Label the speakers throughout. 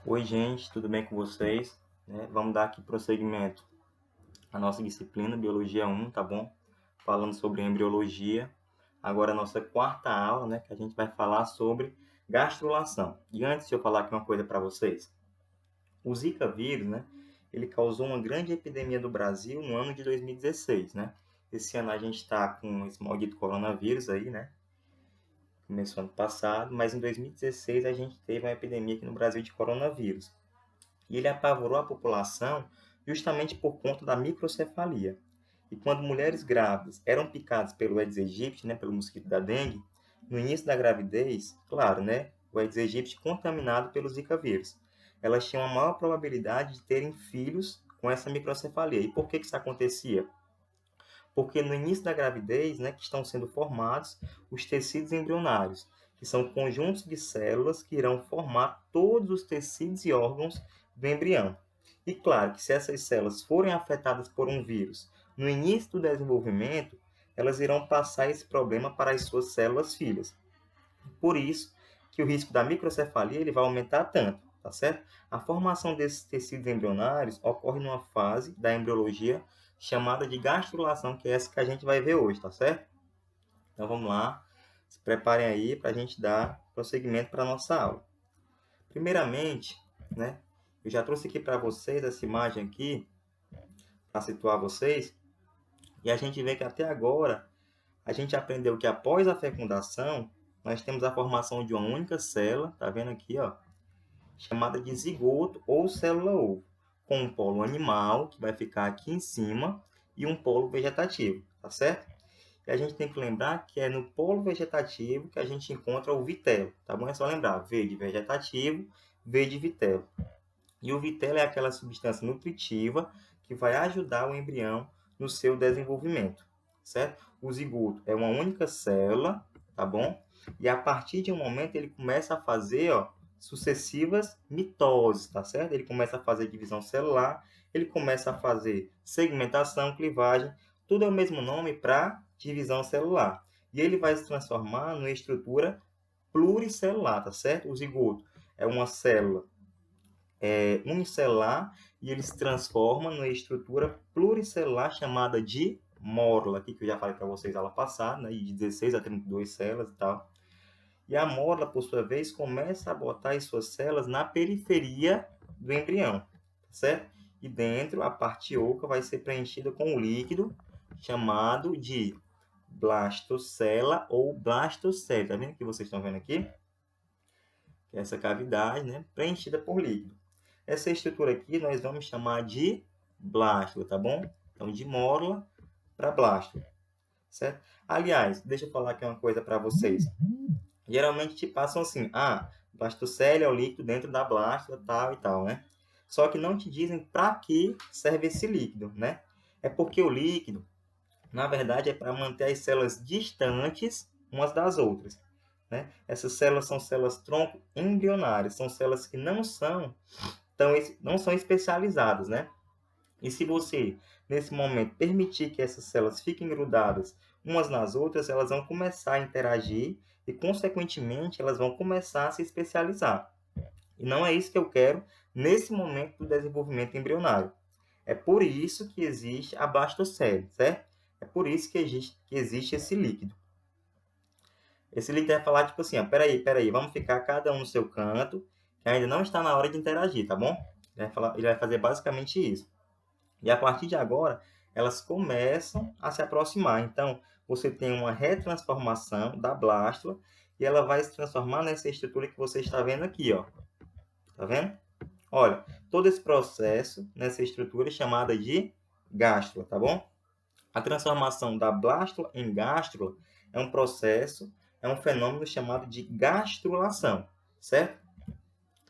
Speaker 1: Oi, gente, tudo bem com vocês? Vamos dar aqui prosseguimento à nossa disciplina, Biologia 1, tá bom? Falando sobre embriologia. Agora a nossa quarta aula, que a gente vai falar sobre gastrulação. E antes de eu falar aqui uma coisa para vocês, o Zika vírus, ele causou uma grande epidemia no Brasil no ano de 2016, Esse ano a gente está com esse maldito coronavírus aí, Começou ano passado, mas em 2016 a gente teve uma epidemia aqui no Brasil de coronavírus. E ele apavorou a população justamente por conta da microcefalia. E quando mulheres grávidas eram picadas pelo Aedes aegypti, pelo mosquito da dengue, no início da gravidez, claro, o Aedes aegypti contaminado pelo Zika vírus, elas tinham a maior probabilidade de terem filhos com essa microcefalia. E por que isso acontecia? Porque no início da gravidez, que estão sendo formados os tecidos embrionários, que são conjuntos de células que irão formar todos os tecidos e órgãos do embrião. E claro que se essas células forem afetadas por um vírus no início do desenvolvimento, elas irão passar esse problema para as suas células filhas. Por isso que o risco da microcefalia ele vai aumentar tanto, tá certo? A formação desses tecidos embrionários ocorre numa fase da embriologia chamada de gastrulação, que é essa que a gente vai ver hoje, tá certo? Então vamos lá, se preparem aí para a gente dar prosseguimento para a nossa aula. Primeiramente, eu já trouxe aqui para vocês essa imagem aqui, para situar vocês, e a gente vê que até agora a gente aprendeu que após a fecundação, nós temos a formação de uma única célula, tá vendo aqui, ó, chamada de zigoto ou célula-ovo, com um polo animal, que vai ficar aqui em cima, e um polo vegetativo, tá certo? E a gente tem que lembrar que é no polo vegetativo que a gente encontra o vitelo, tá bom? É só lembrar, V de vegetativo, V de vitelo. E o vitelo é aquela substância nutritiva que vai ajudar o embrião no seu desenvolvimento, certo? O zigoto é uma única célula, tá bom? E a partir de um momento ele começa a fazer, sucessivas mitoses, tá certo? Ele começa a fazer divisão celular, ele começa a fazer segmentação, clivagem, tudo é o mesmo nome para divisão celular. E ele vai se transformar numa estrutura pluricelular, tá certo? O zigoto é uma célula unicelular e ele se transforma numa estrutura pluricelular chamada de mórula, aqui que eu já falei para vocês na aula passada, de 16 a 32 células e tal. E a mórula, por sua vez, começa a botar as suas células na periferia do embrião, certo? E dentro, a parte oca vai ser preenchida com um líquido chamado de blastocela ou blastocele. Tá vendo que vocês estão vendo aqui? Que é essa cavidade, preenchida por líquido. Essa estrutura aqui nós vamos chamar de blástula, tá bom? Então, de mórula para blástula, certo? Aliás, deixa eu falar aqui uma coisa para vocês. Geralmente te passam assim, blastocele é o líquido dentro da blástula, tal e tal, Só que não te dizem para que serve esse líquido, É porque o líquido, na verdade, é para manter as células distantes umas das outras, Essas células são células tronco embrionárias, são células que não são especializadas, E se você, nesse momento, permitir que essas células fiquem grudadas umas nas outras, elas vão começar a interagir e, consequentemente, elas vão começar a se especializar. E não é isso que eu quero nesse momento do desenvolvimento embrionário. É por isso que existe a blastocele, certo? É por isso que existe esse líquido. Esse líquido vai falar, tipo assim, peraí, vamos ficar cada um no seu canto, que ainda não está na hora de interagir, tá bom? Ele vai fazer basicamente isso. E a partir de agora, elas começam a se aproximar. Então, você tem uma retransformação da blástula e ela vai se transformar nessa estrutura que você está vendo aqui, ó. Tá vendo? Olha, todo esse processo nessa estrutura é chamada de gástrula, tá bom? A transformação da blástula em gástrula é um processo, é um fenômeno chamado de gastrulação, certo?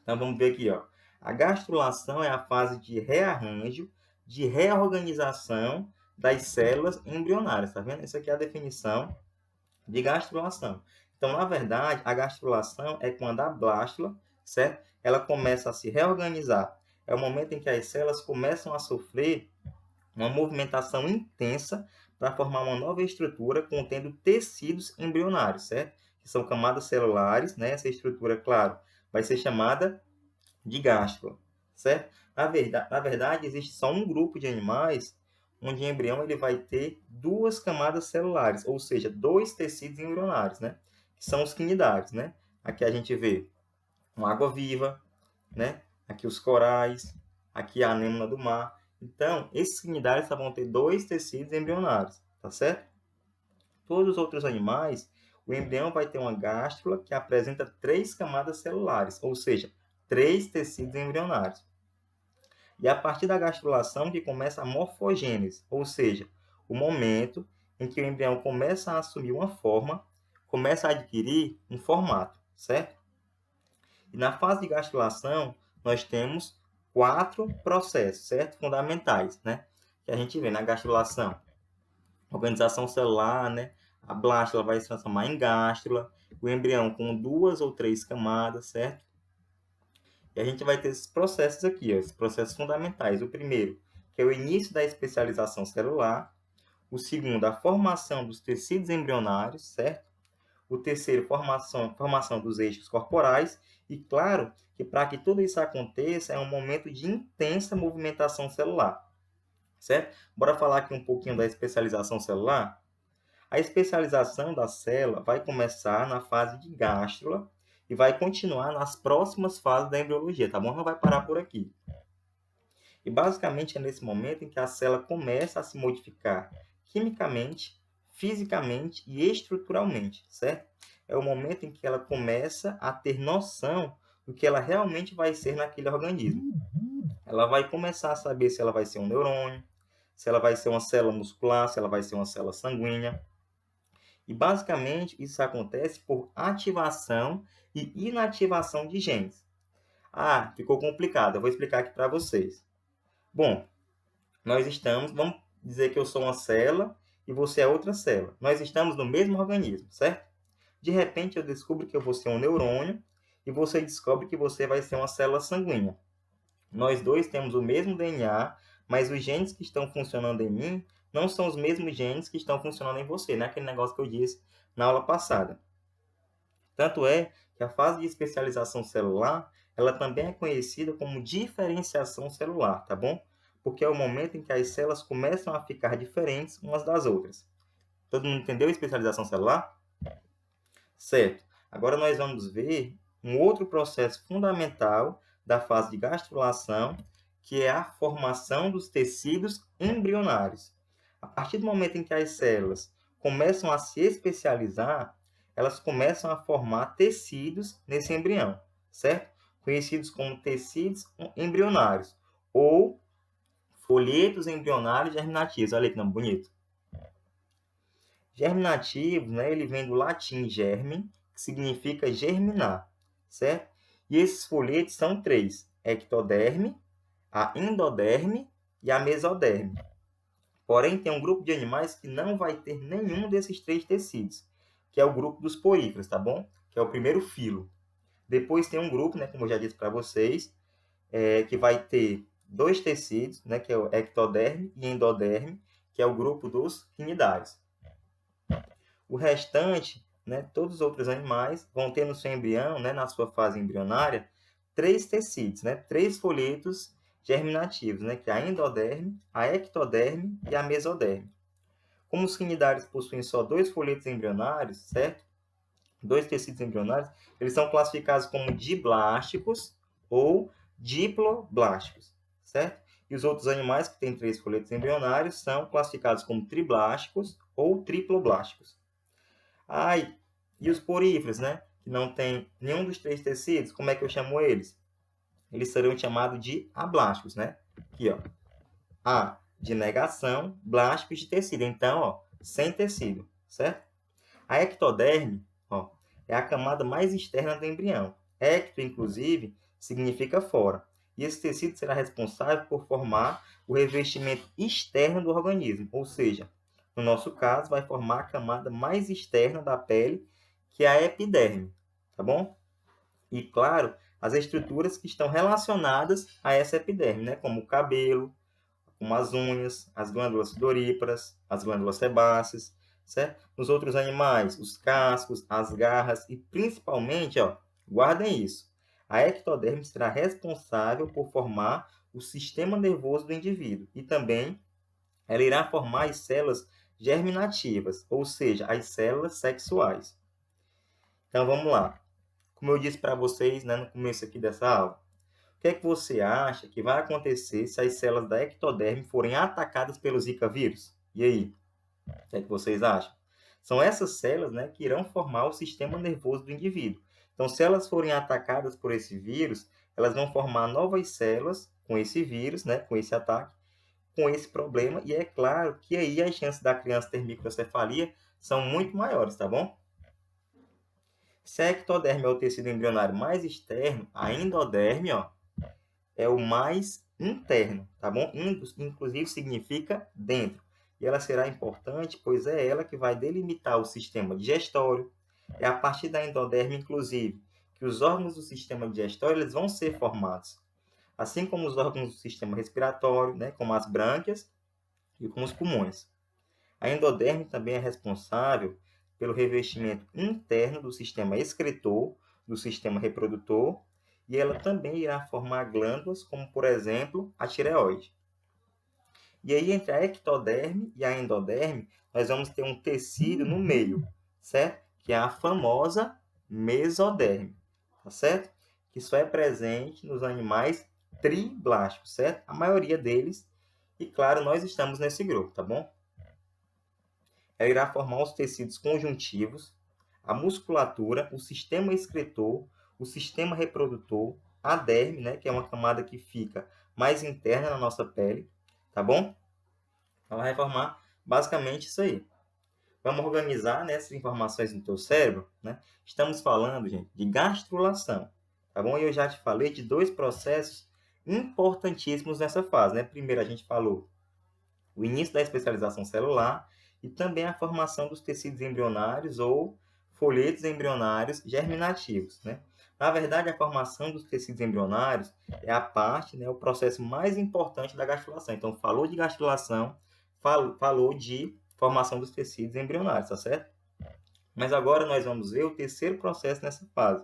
Speaker 1: Então, vamos ver aqui, ó. A gastrulação é a fase de rearranjo, de reorganização das células embrionárias, tá vendo? Essa aqui é a definição de gastrulação. Então, na verdade, a gastrulação é quando a blástula, certo? Ela começa a se reorganizar. É o momento em que as células começam a sofrer uma movimentação intensa para formar uma nova estrutura contendo tecidos embrionários, certo? Que são camadas celulares, Essa estrutura, claro, vai ser chamada de gástrula, certo? Na verdade, existe só um grupo de animais onde o embrião ele vai ter duas camadas celulares, ou seja, dois tecidos embrionários, né? Que são os quinidários, né? Aqui a gente vê uma água-viva, né? Aqui os corais, aqui a anêmona do mar. Então, esses quinidários só vão ter dois tecidos embrionários, tá certo? Todos os outros animais, o embrião vai ter uma gástrula que apresenta três camadas celulares, ou seja, três tecidos embrionários. E a partir da gastrulação que começa a morfogênese, ou seja, o momento em que o embrião começa a assumir uma forma, começa a adquirir um formato, certo? E na fase de gastrulação, nós temos 4 processos, certo? Fundamentais, né? Que a gente vê na gastrulação. Organização celular, né? A blástula vai se transformar em gástrula, o embrião com 2 ou 3 camadas, certo? E a gente vai ter esses processos aqui, ó, esses processos fundamentais. O primeiro, que é o início da especialização celular. O segundo, a formação dos tecidos embrionários, certo? O terceiro, formação dos eixos corporais. E claro que para que tudo isso aconteça, é um momento de intensa movimentação celular, certo? Bora falar aqui um pouquinho da especialização celular? A especialização da célula vai começar na fase de gástrula e vai continuar nas próximas fases da embriologia, tá bom? Não vai parar por aqui. E basicamente é nesse momento em que a célula começa a se modificar quimicamente, fisicamente e estruturalmente, certo? É o momento em que ela começa a ter noção do que ela realmente vai ser naquele organismo. Ela vai começar a saber se ela vai ser um neurônio, se ela vai ser uma célula muscular, se ela vai ser uma célula sanguínea. E basicamente isso acontece por ativação e inativação de genes. Ah, ficou complicado. Eu vou explicar aqui para vocês. Bom, vamos dizer que eu sou uma célula e você é outra célula. Nós estamos no mesmo organismo, certo? De repente eu descubro que eu vou ser um neurônio e você descobre que você vai ser uma célula sanguínea. Nós dois temos o mesmo DNA, mas os genes que estão funcionando em mim não são os mesmos genes que estão funcionando em você, né? Aquele negócio que eu disse na aula passada. Tanto é que a fase de especialização celular, ela também é conhecida como diferenciação celular, tá bom? Porque é o momento em que as células começam a ficar diferentes umas das outras. Todo mundo entendeu a especialização celular? Certo. Agora nós vamos ver um outro processo fundamental da fase de gastrulação, que é a formação dos tecidos embrionários. A partir do momento em que as células começam a se especializar, elas começam a formar tecidos nesse embrião, certo? Conhecidos como tecidos embrionários ou folhetos embrionários germinativos. Olha que nome bonito. Germinativo, né, ele vem do latim germen, que significa germinar, certo? E esses folhetos são 3, ectoderme, a endoderme e a mesoderme. Porém, tem um grupo de animais que não vai ter nenhum desses 3 tecidos, que é o grupo dos poríferos, tá bom? Que é o primeiro filo. Depois tem um grupo, né, como eu já disse para vocês, que vai ter 2 tecidos, né, que é o ectoderme e endoderme, que é o grupo dos quinidários. O restante, né, todos os outros animais vão ter no seu embrião, né, na sua fase embrionária, 3 tecidos, né, 3 folhetos germinativos, né, que é a endoderme, a ectoderme e a mesoderme. Como os quinidários possuem só 2 folhetos embrionários, certo? 2 tecidos embrionários, eles são classificados como diblásticos ou diploblásticos, certo? E os outros animais que têm 3 folhetos embrionários são classificados como triblásticos ou triploblásticos. E os poríferos, né? Que não tem nenhum dos 3 tecidos, como é que eu chamo eles? Eles serão chamados de ablásticos, né? Aqui, ó. A de negação, blásticos de tecido. Então, ó, sem tecido, certo? A ectoderme, ó, é a camada mais externa do embrião. Ecto, inclusive, significa fora. E esse tecido será responsável por formar o revestimento externo do organismo, ou seja, no nosso caso, vai formar a camada mais externa da pele, que é a epiderme, tá bom? E, claro, as estruturas que estão relacionadas a essa epiderme, né? Como o cabelo, como as unhas, as glândulas sudoríparas, as glândulas sebáceas, certo? Nos outros animais, os cascos, as garras e, principalmente, ó, guardem isso, A ectoderme será responsável por formar o sistema nervoso do indivíduo e também ela irá formar as células germinativas, ou seja, as células sexuais. Então vamos lá. Como eu disse para vocês, né, no começo aqui dessa aula, o que é que você acha que vai acontecer se as células da ectoderme forem atacadas pelo Zika vírus? E aí? O que é que vocês acham? São essas células, né, que irão formar o sistema nervoso do indivíduo. Então, se elas forem atacadas por esse vírus, elas vão formar novas células com esse vírus, né, com esse ataque, com esse problema, e é claro que aí as chances da criança ter microcefalia são muito maiores, tá bom? Se a ectoderme é o tecido embrionário mais externo, a endoderme, ó, é o mais interno, tá bom? Inclusive significa dentro. E ela será importante, pois é ela que vai delimitar o sistema digestório. É a partir da endoderme, inclusive, que os órgãos do sistema digestório eles vão ser formados. Assim como os órgãos do sistema respiratório, né, como as brânquias e como os pulmões. A endoderme também é responsável pelo revestimento interno do sistema excretor, do sistema reprodutor, e ela também irá formar glândulas, como por exemplo a tireoide. E aí, entre a ectoderme e a endoderme, nós vamos ter um tecido no meio, certo? Que é a famosa mesoderme, tá certo? Que só é presente nos animais triblásticos, certo? A maioria deles, e claro, nós estamos nesse grupo, tá bom? Ela irá formar os tecidos conjuntivos, a musculatura, o sistema excretor, o sistema reprodutor, a derme, né, que é uma camada que fica mais interna na nossa pele, tá bom? Ela vai formar basicamente isso aí. Vamos organizar, né, essas informações no teu cérebro, né? Estamos falando, gente, de gastrulação, tá bom? E eu já te falei de dois processos importantíssimos nessa fase, né? Primeiro a gente falou o início da especialização celular e também a formação dos tecidos embrionários ou folhetos embrionários germinativos, né? Na verdade, a formação dos tecidos embrionários é a parte, né, o processo mais importante da gastrulação. Então, falou de gastrulação, falou de formação dos tecidos embrionários, tá certo? Mas agora nós vamos ver o terceiro processo nessa fase,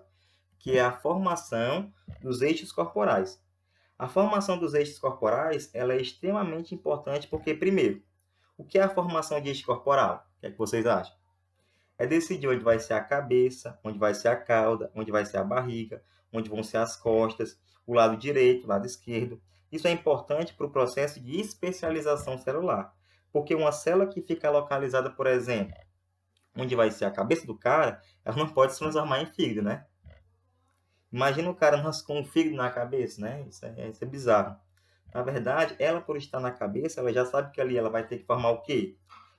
Speaker 1: que é a formação dos eixos corporais. A formação dos eixos corporais ela é extremamente importante porque, primeiro, o que é a formação de eixo corporal? O que é que vocês acham? É decidir onde vai ser a cabeça, onde vai ser a cauda, onde vai ser a barriga, onde vão ser as costas, o lado direito, o lado esquerdo. Isso é importante para o processo de especialização celular. Porque uma célula que fica localizada, por exemplo, onde vai ser a cabeça do cara, ela não pode se transformar em fígado, né? Imagina o cara nasce com um fígado na cabeça, né? Isso é bizarro. Na verdade, ela por estar na cabeça, ela já sabe que ali ela vai ter que formar o quê?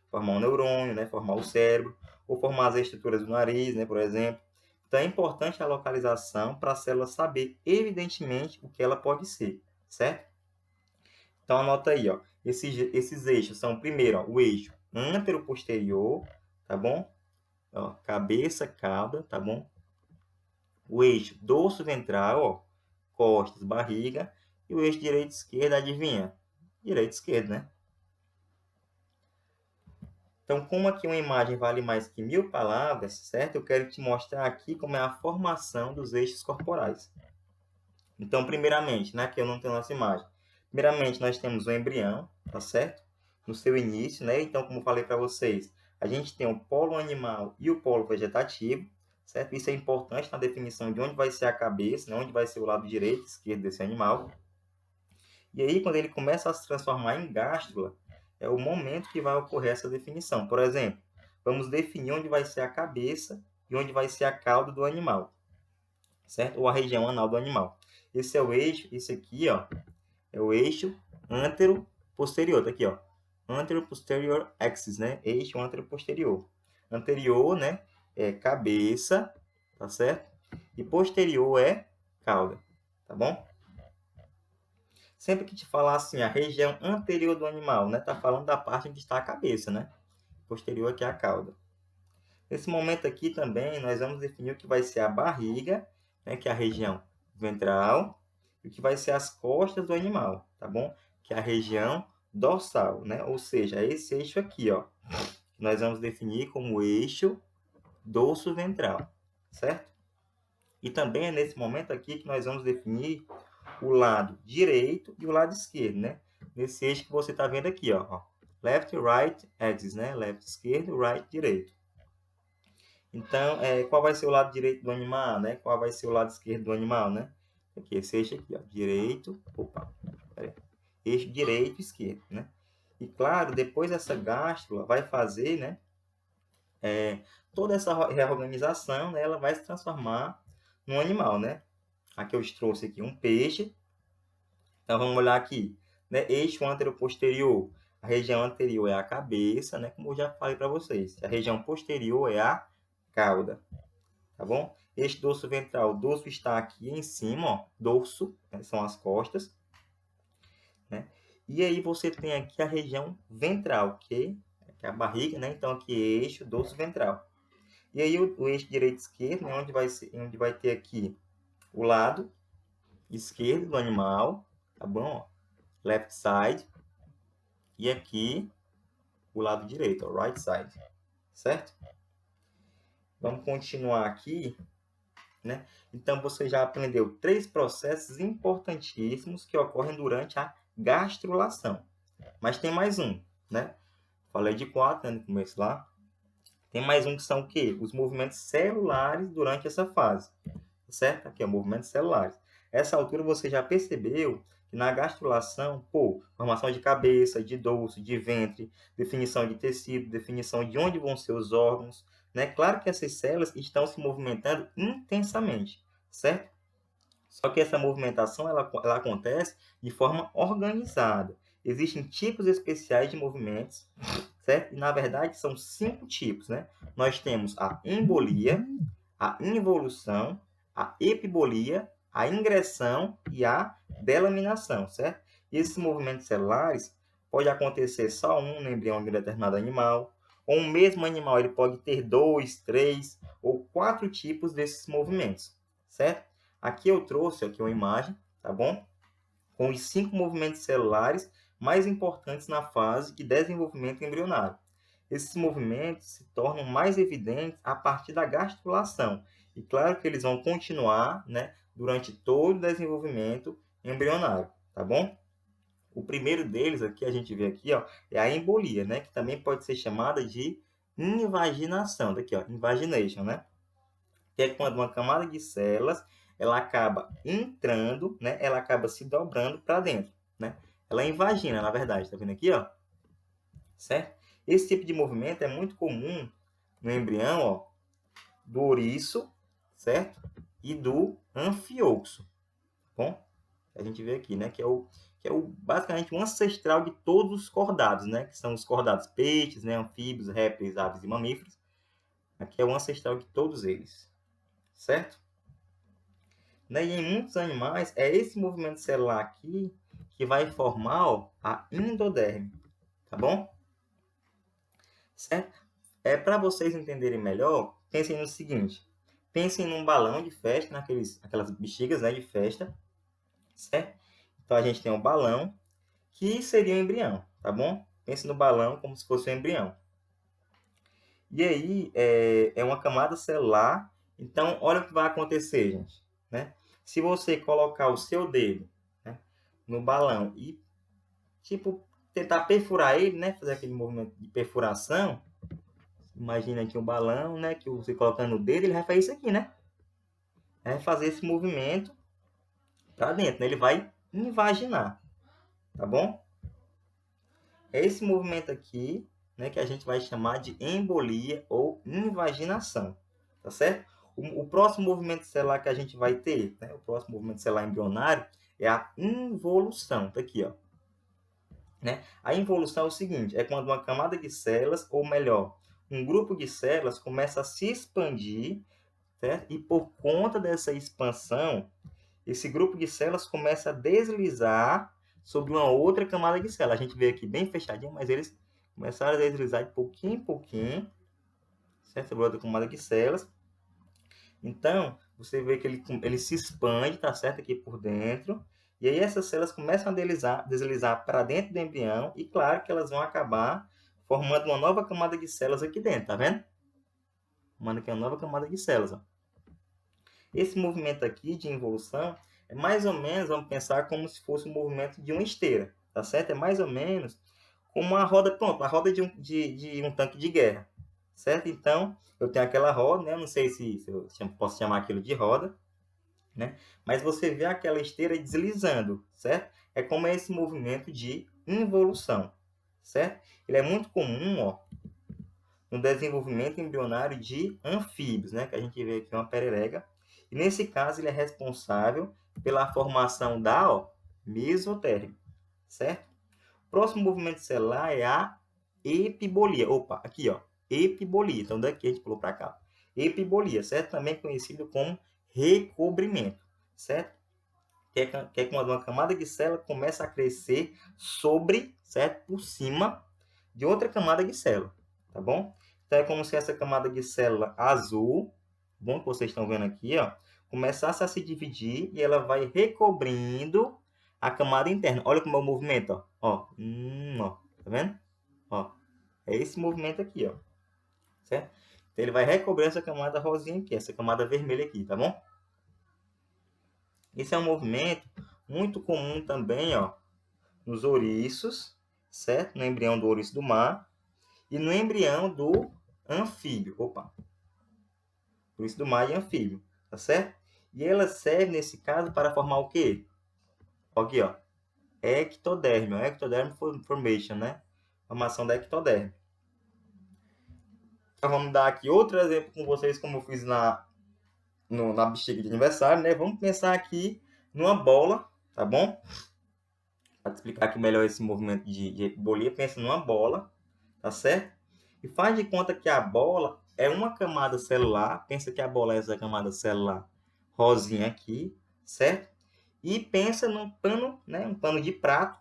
Speaker 1: Formar um neurônio, né? Formar o cérebro, ou formar as estruturas do nariz, né? Por exemplo. Então, é importante a localização para a célula saber, evidentemente, o que ela pode ser, certo? Então, anota aí, ó. Esses eixos são, primeiro, ó, o eixo antero-posterior, tá bom? Ó, cabeça, cauda, tá bom? O eixo dorso ventral, ó, costas, barriga, e o eixo direito e esquerda, adivinha? Direito e esquerda, né? Então, como aqui uma imagem vale mais que 1000 palavras, certo? Eu quero te mostrar aqui como é a formação dos eixos corporais. Então, primeiramente, né, aqui eu não tenho nossa imagem. Primeiramente, nós temos o embrião, tá certo? No seu início, né? Então, como eu falei para vocês, a gente tem o polo animal e o polo vegetativo, certo? Isso é importante na definição de onde vai ser a cabeça, né? Onde vai ser o lado direito e esquerdo desse animal. E aí, quando ele começa a se transformar em gástrula, é o momento que vai ocorrer essa definição. Por exemplo, vamos definir onde vai ser a cabeça e onde vai ser a cauda do animal, certo? Ou a região anal do animal. Esse é o eixo, esse aqui, ó, é o eixo antero-posterior, tá aqui, ó. Antero-posterior axis, né? Eixo antero-posterior. Anterior, né, é cabeça, tá certo? E posterior é cauda, tá bom? Sempre que te falar assim, a região anterior do animal, né, tá falando da parte onde está a cabeça, né? Posterior aqui é a cauda. Nesse momento aqui também, nós vamos definir o que vai ser a barriga, né, que é a região ventral, e o que vai ser as costas do animal, tá bom? Que é a região dorsal, né? Ou seja, é esse eixo aqui, ó. Nós vamos definir como eixo dorso-ventral, certo? E também é nesse momento aqui que nós vamos definir o lado direito e o lado esquerdo, né? Nesse eixo que você está vendo aqui, ó. Left, right, axis, né? Left, esquerdo, right, direito. Então, qual vai ser o lado direito do animal, né? Qual vai ser o lado esquerdo do animal, né? Aqui, esse eixo aqui, ó. Direito, eixo direito e esquerdo, né? E, claro, depois essa gástrula vai fazer, né? Toda essa reorganização, né? Ela vai se transformar num animal, né? Aqui eu trouxe aqui um peixe. Então, vamos olhar aqui, né? Eixo anteroposterior. A região anterior é a cabeça, né? Como eu já falei para vocês. A região posterior é a cauda, tá bom? Eixo dorso ventral. O dorso está aqui em cima, ó. Dorso, né? São as costas, né? E aí você tem aqui a região ventral, que é a barriga, né? Então, aqui é eixo dorso ventral. E aí o eixo direito e esquerdo, né? Onde vai ter aqui o lado esquerdo do animal, tá bom? Left side. E aqui o lado direito, ó, right side, certo? Vamos continuar aqui, né? Então, você já aprendeu 3 processos importantíssimos que ocorrem durante a gastrulação. Mas tem mais um, né? Falei de 4, né, no começo lá. Tem mais um que são o quê? Os movimentos celulares durante essa fase, certo? Aqui, ó, movimentos celulares. Essa altura você já percebeu que na gastrulação, formação de cabeça, de dorso, de ventre, definição de tecido, definição de onde vão ser os órgãos, né? Claro que essas células estão se movimentando intensamente, certo? Só que essa movimentação ela acontece de forma organizada. Existem tipos especiais de movimentos, certo? E, na verdade, são 5 tipos, né? Nós temos a embolia, a involução, a epibolia, a ingressão e a delaminação, certo? E esses movimentos celulares pode acontecer só um no embrião de um determinado animal, ou um mesmo animal ele pode ter 2, 3 ou 4 tipos desses movimentos, certo? Aqui eu trouxe aqui uma imagem, tá bom? Com os 5 movimentos celulares mais importantes na fase de desenvolvimento embrionário. Esses movimentos se tornam mais evidentes a partir da gastrulação. E claro que eles vão continuar, né, durante todo o desenvolvimento embrionário, tá bom? O primeiro deles aqui, a gente vê aqui, ó, é a embolia, né, que também pode ser chamada de invaginação. Daqui, ó, invagination, né? Que é quando uma camada de células ela acaba entrando, né? Ela acaba se dobrando para dentro, né? Ela invagina, na verdade, tá vendo aqui, ó? Certo? Esse tipo de movimento é muito comum no embrião, ó, do ouriço, certo? E do anfioxo, bom? A gente vê aqui, né? Que é basicamente um ancestral de todos os cordados, né? Que são os cordados peixes, né? Anfíbios, répteis, aves e mamíferos. Aqui é o ancestral de todos eles, certo? Né? E em muitos animais, é esse movimento celular aqui que vai formar, ó, a endoderme, tá bom? Certo? Para vocês entenderem melhor, pensem no seguinte. Pensem num balão de festa, aquelas bexigas, né, de festa, certo? Então, a gente tem um balão, que seria um embrião, tá bom? Pense no balão como se fosse um embrião. E aí, é uma camada celular. Então, olha o que vai acontecer, gente, né? Se você colocar o seu dedo, né, no balão e, tipo, tentar perfurar ele, né? Fazer aquele movimento de perfuração. Imagina aqui um balão, né? Que você colocando o dedo, ele vai fazer isso aqui, né? Vai fazer esse movimento para dentro, né? Ele vai invaginar, tá bom? É esse movimento aqui, né? Que a gente vai chamar de embolia ou invaginação, tá certo? O próximo movimento celular que a gente vai ter, né? O próximo movimento celular embrionário é a involução, tá aqui, ó. Né? A involução é o seguinte, é quando uma camada de células, ou melhor, um grupo de células começa a se expandir, certo? E por conta dessa expansão, esse grupo de células começa a deslizar sobre uma outra camada de células. A gente vê aqui bem fechadinho, mas eles começaram a deslizar de pouquinho em pouquinho, certo? Sobre outra camada de células. Então, você vê que ele se expande, tá certo? Aqui por dentro. E aí essas células começam a deslizar para dentro do embrião e, claro, que elas vão acabar formando uma nova camada de células aqui dentro, tá vendo? Formando aqui uma nova camada de células, ó. Esse movimento aqui de involução é mais ou menos, vamos pensar como se fosse um movimento de uma esteira, tá certo? É mais ou menos como uma roda, pronto, a roda de um tanque de guerra, certo? Então, eu tenho aquela roda, né? Eu não sei se eu posso chamar aquilo de roda, né? Mas você vê aquela esteira deslizando, certo? É como esse movimento de involução, certo? Ele é muito comum, ó, no desenvolvimento embrionário de anfíbios, né? Que a gente vê aqui uma pererega. E nesse caso, ele é responsável pela formação da, ó, mesotérmica, certo? O próximo movimento celular é a epibolia. Opa, aqui, ó, epibolia. Então, daqui a gente pulou para cá. Epibolia, certo? Também conhecido como recobrimento, certo? Que é quando uma camada de célula começa a crescer sobre, certo? Por cima de outra camada de célula, tá bom? Então, é como se essa camada de célula azul, bom, que vocês estão vendo aqui, ó, começasse a se dividir e ela vai recobrindo a camada interna. Olha como é o movimento, ó. Ó, tá vendo? Ó, é esse movimento aqui, ó, certo? Então, ele vai recobrir essa camada rosinha aqui, essa camada vermelha aqui, tá bom? Esse é um movimento muito comum também, ó, nos ouriços, certo? No embrião do ouriço do mar e no embrião do anfíbio. Opa! Ouriço do mar e anfíbio, tá certo? E ela serve, nesse caso, para formar o quê? Aqui, ó. Ectoderme, Ectoderm Formation, né? Formação da ectoderme. Então, vamos dar aqui outro exemplo com vocês, como eu fiz na bexiga de aniversário, né? Vamos pensar aqui numa bola, tá bom? Para explicar aqui melhor esse movimento de epibolia, pensa numa bola, tá certo? E faz de conta que a bola é uma camada celular, pensa que a bola é essa camada celular rosinha aqui, certo? E pensa num pano, né? Um pano de prato,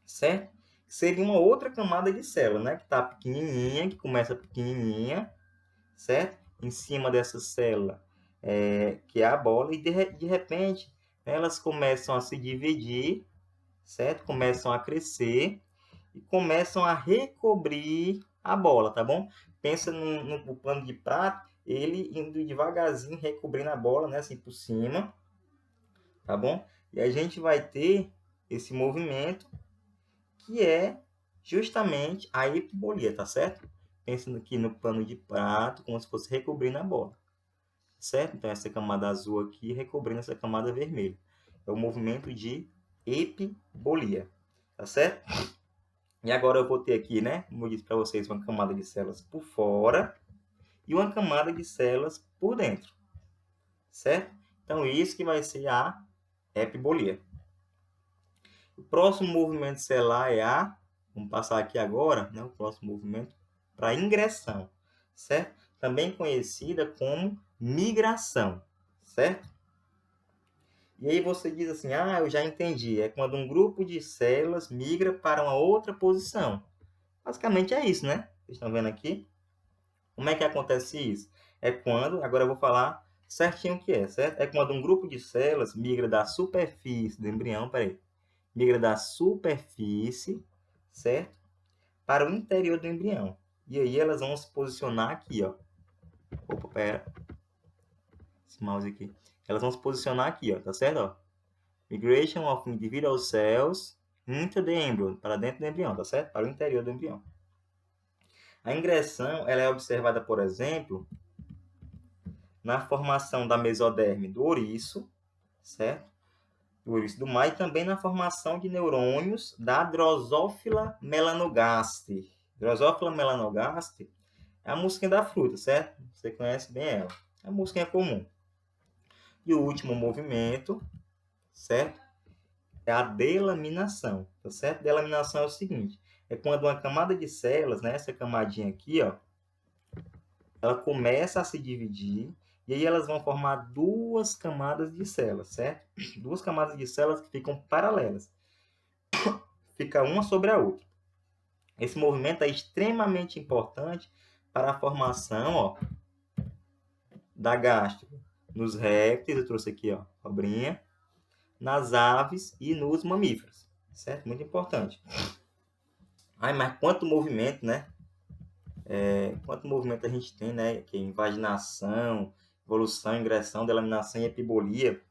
Speaker 1: certo? Que seria uma outra camada de célula, né? Que está pequenininha, que começa pequenininha, certo? Em cima dessa célula, que é a bola, e de repente elas começam a se dividir, certo? Começam a crescer e começam a recobrir a bola, tá bom? Pensa no pano de prato, ele indo devagarzinho recobrindo a bola, né? Assim por cima, tá bom? E a gente vai ter esse movimento que é justamente a epibolia, tá certo? Pensando aqui no pano de prato, como se fosse recobrindo a bola, certo? Então, essa camada azul aqui recobrindo essa camada vermelha. É o movimento de epibolia, tá certo? E agora eu vou ter aqui, né, como eu disse para vocês, uma camada de células por fora e uma camada de células por dentro, certo? Então, isso que vai ser a epibolia. O próximo movimento celular é a, vamos passar aqui agora, né, o próximo movimento para ingressão, certo? Também conhecida como migração, certo? E aí você diz assim, eu já entendi, é quando um grupo de células migra para uma outra posição. Basicamente é isso, né? Vocês estão vendo aqui? Como é que acontece isso? É quando, agora eu vou falar certinho o que é, certo? É quando um grupo de células migra da superfície do embrião, migra da superfície, certo? Para o interior do embrião. E aí elas vão se posicionar aqui, ó. Opa, pera. Esse mouse aqui. Elas vão se posicionar aqui, ó, tá certo? Ó. Migration of individual cells into the embryo, para dentro do embrião, tá certo? Para o interior do embrião. A ingressão, ela é observada, por exemplo, na formação da mesoderme do ouriço, certo? Do ouriço do mar, e também na formação de neurônios da Drosophila melanogaster. Drosophila melanogaster é a musquinha da fruta, certo? Você conhece bem ela. É a musquinha comum. E o último movimento, certo? É a delaminação, tá certo? Delaminação é o seguinte, é quando uma camada de células, né, essa camadinha aqui, ó, ela começa a se dividir e aí elas vão formar duas camadas de células, certo? Duas camadas de células que ficam paralelas. Fica uma sobre a outra. Esse movimento é extremamente importante para a formação, ó, da gastro nos répteis, eu trouxe aqui, ó, cobrinha, nas aves e nos mamíferos, certo? Muito importante. Mas quanto movimento, né? Quanto movimento a gente tem, né? Que é invaginação, evolução, ingressão, delaminação e epibolia.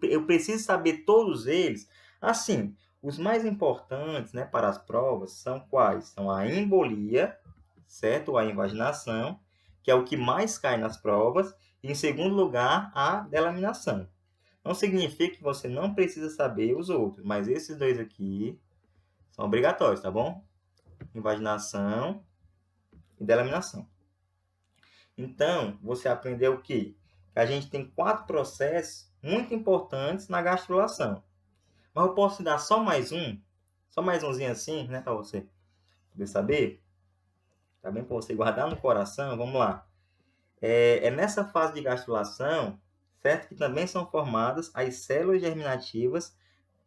Speaker 1: Eu preciso saber todos eles. Assim, os mais importantes, né, para as provas são quais? São a embolia, certo? A invaginação, que é o que mais cai nas provas. E, em segundo lugar, a delaminação. Não significa que você não precisa saber os outros, mas esses dois aqui são obrigatórios, tá bom? Invaginação e delaminação. Então, você aprendeu o quê? Que a gente tem 4 processos muito importantes na gastrulação. Mas eu posso te dar só mais umzinho assim, né, para você poder saber, tá bem? Para você guardar no coração, vamos lá. É nessa fase de gastrulação, certo? Que também são formadas as células germinativas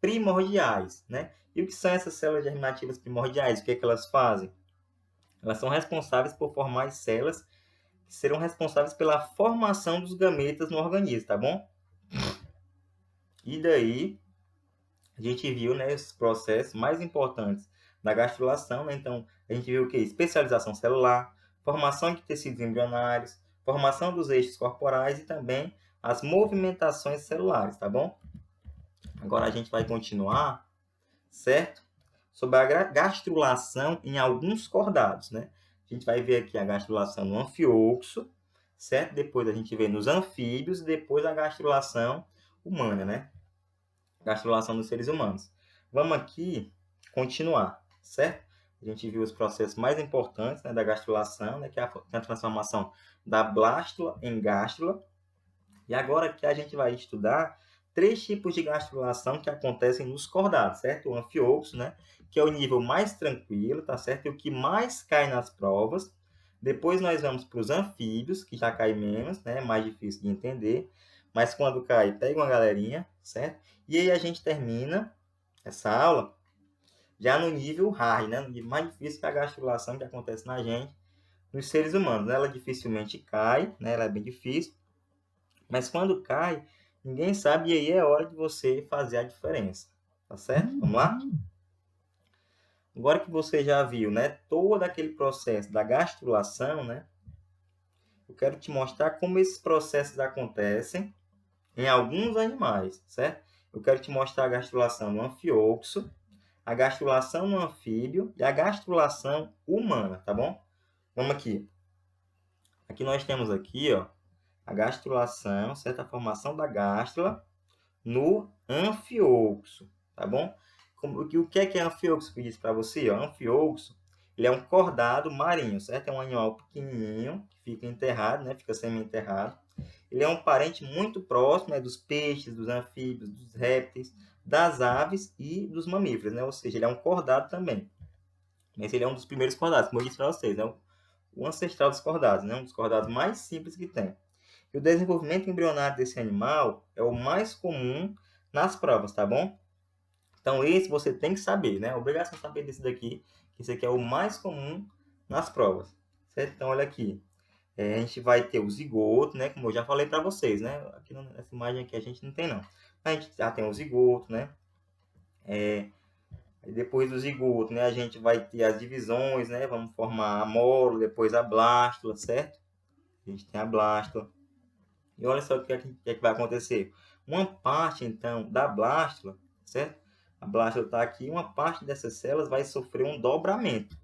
Speaker 1: primordiais, né? E o que são essas células germinativas primordiais? O que é que elas fazem? Elas são responsáveis por formar as células que serão responsáveis pela formação dos gametas no organismo, tá bom? E daí, a gente viu, né, esses processos mais importantes da gastrulação, né? Então, a gente viu o que? Especialização celular, formação de tecidos embrionários, formação dos eixos corporais e também as movimentações celulares, tá bom? Agora a gente vai continuar, certo? Sobre a gastrulação em alguns cordados, né? A gente vai ver aqui a gastrulação no anfioxo, certo? Depois a gente vê nos anfíbios e depois a gastrulação humana, né? Gastrulação dos seres humanos. Vamos aqui continuar, certo? A gente viu os processos mais importantes, né, da gastrulação, né, que é a transformação da blástula em gástrula. E agora aqui a gente vai estudar 3 tipos de gastrulação que acontecem nos cordados, certo? O anfioxo, né, que é o nível mais tranquilo, tá certo? E o que mais cai nas provas. Depois nós vamos para os anfíbios, que já cai menos, né, mais difícil de entender. Mas quando cai, pega uma galerinha, certo? E aí a gente termina essa aula já no nível hard, né? No nível mais difícil, que é a gastrulação que acontece na gente, nos seres humanos. Ela dificilmente cai, né? Ela é bem difícil. Mas quando cai, ninguém sabe, e aí é hora de você fazer a diferença. Tá certo? Vamos lá? Agora que você já viu, né, todo aquele processo da gastrulação, né? Eu quero te mostrar como esses processos acontecem em alguns animais, certo? Eu quero te mostrar a gastrulação no anfioxo, a gastrulação no anfíbio e a gastrulação humana, tá bom? Vamos aqui. Aqui nós temos aqui, ó, a gastrulação, certo? A formação da gástrula no anfioxo, tá bom? O que é anfioxo que eu disse para você? Ó? Anfioxo, ele é um cordado marinho, certo? É um animal pequenininho, que fica enterrado, né? Fica semi-enterrado. Ele é um parente muito próximo, né, dos peixes, dos anfíbios, dos répteis, das aves e dos mamíferos, né? Ou seja, ele é um cordado também. Mas ele é um dos primeiros cordados, como eu disse para vocês, é o ancestral dos cordados, né? Um dos cordados mais simples que tem. E o desenvolvimento embrionário desse animal é o mais comum nas provas, tá bom? Então, esse você tem que saber, né? Obrigação de saber desse daqui, que esse aqui é o mais comum nas provas, certo? Então, olha aqui. A gente vai ter o zigoto, né? Como eu já falei para vocês, né? Aqui nessa imagem aqui a gente não tem, não. A gente já tem o zigoto, né? Depois do zigoto, né? A gente vai ter as divisões, né? Vamos formar a molo, depois a blástula, certo? A gente tem a blástula. E olha só o que é que vai acontecer. Uma parte, então, da blástula, certo? A blástula está aqui, uma parte dessas células vai sofrer um dobramento.